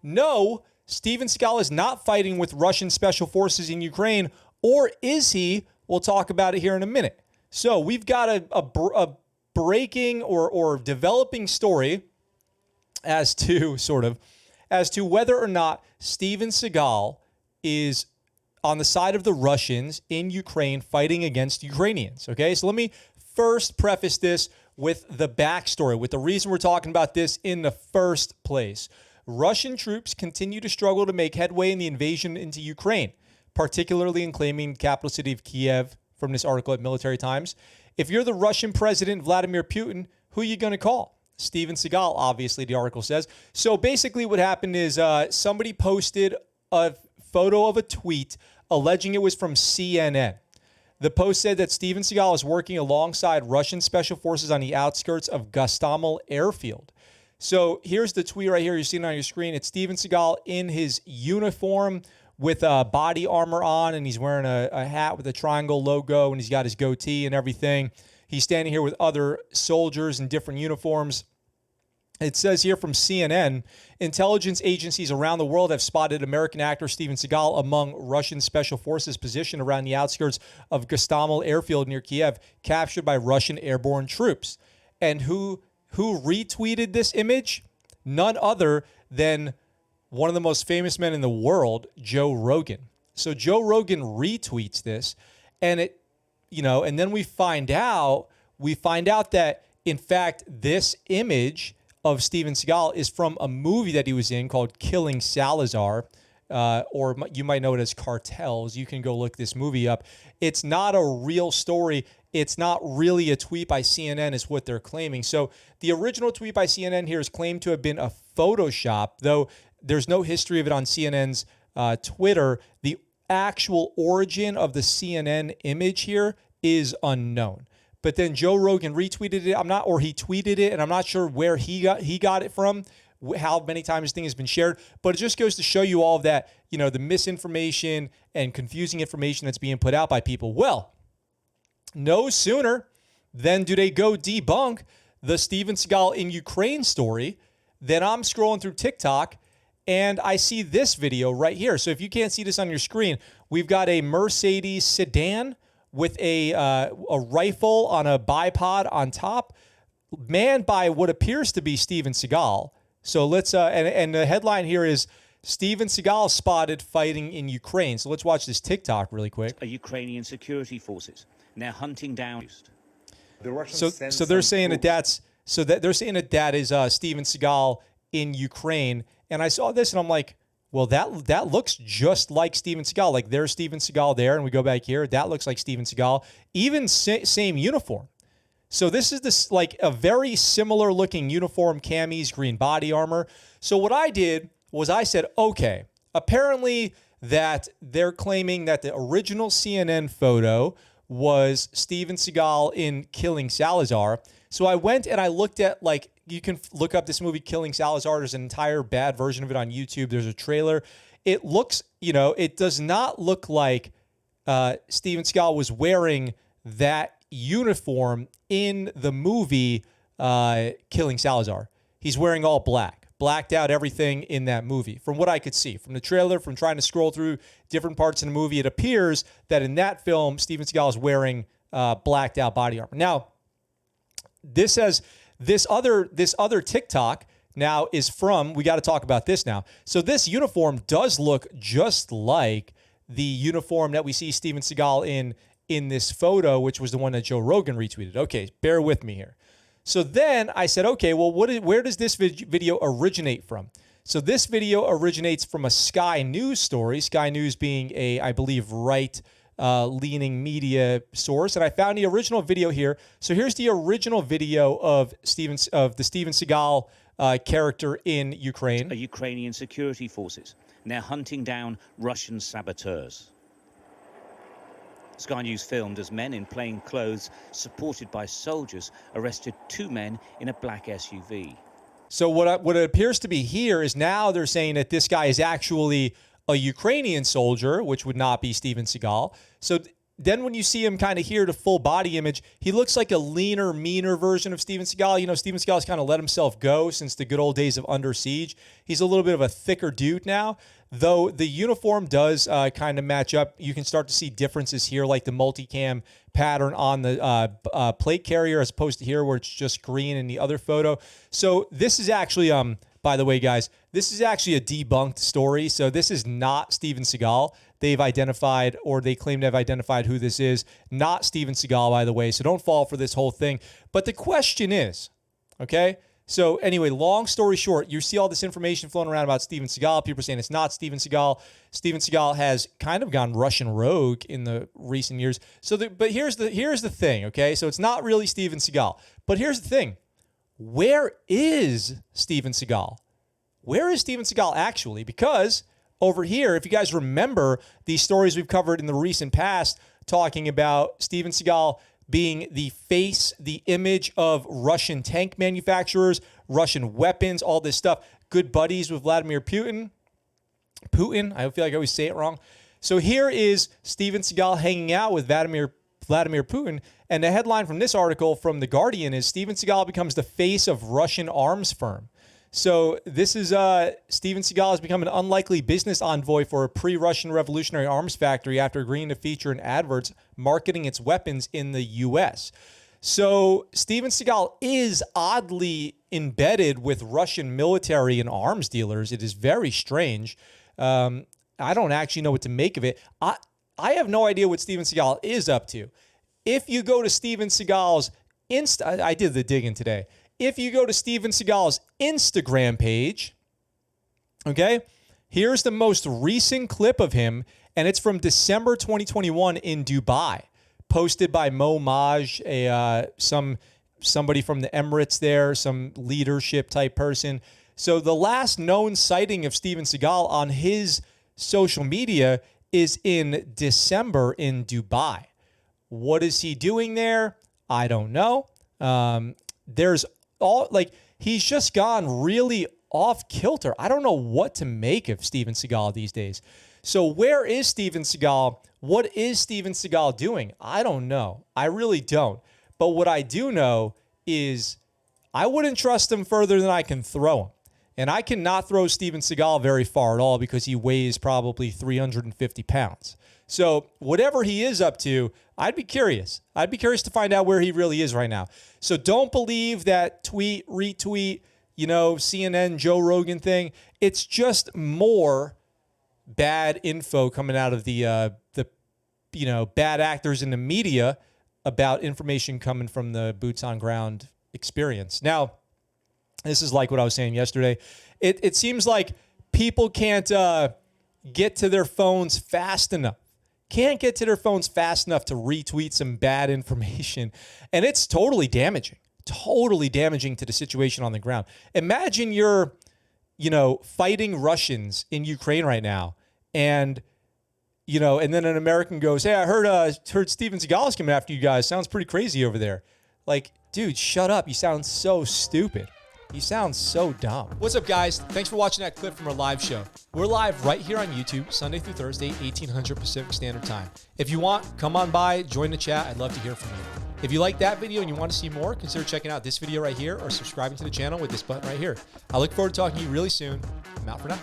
no, Steven Seagal is not fighting with Russian special forces in Ukraine, or is he? We'll talk about it here in a minute. So we've got a breaking or developing story as to whether or not Steven Seagal is on the side of the Russians in Ukraine fighting against Ukrainians. Okay, so let me first preface this with the backstory, with the reason we're talking about this in the first place. Russian troops continue to struggle to make headway in the invasion into Ukraine, particularly in claiming the capital city of Kiev, from this article at Military Times. If you're the Russian president, Vladimir Putin, who are you going to call? Steven Seagal, obviously, the article says. So basically what happened is somebody posted a photo of a tweet alleging it was from CNN. The post said that Steven Seagal is working alongside Russian special forces on the outskirts of Scuttlebutt Airfield. So here's the tweet right here. You're seeing it on your screen. It's Steven Seagal in his uniform with body armor on, and he's wearing a hat with a triangle logo, and he's got his goatee and everything. He's standing here with other soldiers in different uniforms. It says here from CNN, intelligence agencies around the world have spotted American actor Steven Seagal among Russian special forces positioned around the outskirts of Scuttlebutt Airfield near Kiev, captured by Russian airborne troops. And who retweeted this image? None other than one of the most famous men in the world, Joe Rogan. So Joe Rogan retweets this, and and then we find out that in fact this image of Steven Seagal is from a movie that he was in called Killing Salazar, or you might know it as Cartels. You can go look this movie up. It's not a real story. It's not really a tweet by CNN is what they're claiming. So the original tweet by CNN here is claimed to have been a Photoshop, though there's no history of it on CNN's Twitter. The actual origin of the CNN image here is unknown. But then Joe Rogan retweeted it. He tweeted it, and I'm not sure where he got it from, how many times this thing has been shared. But it just goes to show you all of that, the misinformation and confusing information that's being put out by people. Well, no sooner than do they go debunk the Steven Seagal in Ukraine story than I'm scrolling through TikTok, and I see this video right here. So if you can't see this on your screen, we've got a Mercedes sedan with a rifle on a bipod on top, manned by what appears to be Steven Seagal. So let's and the headline here is Steven Seagal spotted fighting in Ukraine. So let's watch this TikTok really quick. Ukrainian security forces now hunting down. The Russians so they're saying that is Steven Seagal in Ukraine. And I saw this and I'm like, well, that looks just like Steven Seagal. Like there's Steven Seagal there, and we go back here. That looks like Steven Seagal. Even same uniform. So this is like a very similar looking uniform, camis, green body armor. So what I did was I said, okay, apparently that they're claiming that the original CNN photo was Steven Seagal in Killing Salazar. So I went and I looked at, like, you can look up this movie Killing Salazar. There's an entire bad version of it on YouTube. There's a trailer. It looks, it does not look like Steven Seagal was wearing that uniform in the movie Killing Salazar. He's wearing all black, blacked out everything in that movie. From what I could see, from the trailer, from trying to scroll through different parts of the movie, it appears that in that film, Steven Seagal is wearing blacked out body armor. Now, this other TikTok now is from, we got to talk about this now. So this uniform does look just like the uniform that we see Steven Seagal in this photo, which was the one that Joe Rogan retweeted. Okay, bear with me here. So then I said, okay, well, where does this video originate from? So this video originates from a Sky News story, Sky News being a, I believe, right-leaning media source. And I found the original video here. So here's the original video of the Steven Seagal character in Ukraine. Ukrainian security forces now hunting down Russian saboteurs. Sky News filmed as men in plain clothes, supported by soldiers, arrested two men in a black SUV. So what it appears to be here is now they're saying that this guy is actually a Ukrainian soldier, which would not be Steven Seagal. So then when you see him kind of here to full body image, he looks like a leaner, meaner version of Steven Seagal. You know, Steven Seagal's kind of let himself go since the good old days of Under Siege. He's a little bit of a thicker dude now, though the uniform does kind of match up. You can start to see differences here, like the multicam pattern on the plate carrier as opposed to here where it's just green in the other photo. So this is actually, by the way, guys, this is actually a debunked story. So this is not Steven Seagal. They've identified, or they claim to have identified who this is. Not Steven Seagal, by the way. So don't fall for this whole thing. But the question is, okay? So anyway, long story short, you see all this information floating around about Steven Seagal. People are saying it's not Steven Seagal. Steven Seagal has kind of gone Russian rogue in the recent years. So, but here's the thing, okay? So it's not really Steven Seagal. But here's the thing. Where is Steven Seagal? Where is Steven Seagal actually? Because over here, if you guys remember these stories we've covered in the recent past, talking about Steven Seagal being the face, the image of Russian tank manufacturers, Russian weapons, all this stuff, good buddies with Vladimir Putin. I feel like I always say it wrong. So here is Steven Seagal hanging out with Vladimir Putin, and the headline from this article from The Guardian is Steven Seagal becomes the face of Russian arms firm. So this is Steven Seagal has become an unlikely business envoy for a pre-Russian revolutionary arms factory after agreeing to feature in adverts marketing its weapons in the U.S. So Steven Seagal is oddly embedded with Russian military and arms dealers. It is very strange. I don't actually know what to make of it. I have no idea what Steven Seagal is up to. If you go to Steven Seagal's I did the digging today. If you go to Steven Seagal's Instagram page, okay, here's the most recent clip of him, and it's from December 2021 in Dubai, posted by Mo Maj, somebody from the Emirates there, some leadership type person. So the last known sighting of Steven Seagal on his social media is in December in Dubai. What is he doing there? I don't know. There's he's just gone really off kilter. I don't know what to make of Steven Seagal these days. So where is Steven Seagal? What is Steven Seagal doing? I don't know. I really don't. But what I do know is I wouldn't trust him further than I can throw him. And I cannot throw Steven Seagal very far at all because he weighs probably 350 pounds. So whatever he is up to, I'd be curious. I'd be curious to find out where he really is right now. So don't believe that tweet, retweet, CNN, Joe Rogan thing. It's just more bad info coming out of the bad actors in the media about information coming from the boots on ground experience. Now, this is like what I was saying yesterday. It seems like people can't get to their phones fast enough. Can't get to their phones fast enough to retweet some bad information. And it's totally damaging to the situation on the ground. Imagine you're, fighting Russians in Ukraine right now. And, and then an American goes, hey, I heard Steven Seagal's coming after you guys. Sounds pretty crazy over there. Like, dude, shut up. You sound so stupid. You sound so dumb. What's up, guys? Thanks for watching that clip from our live show. We're live right here on YouTube, Sunday through Thursday, 1800 Pacific Standard Time. If you want, come on by, join the chat. I'd love to hear from you. If you like that video and you want to see more, consider checking out this video right here or subscribing to the channel with this button right here. I look forward to talking to you really soon. I'm out for now.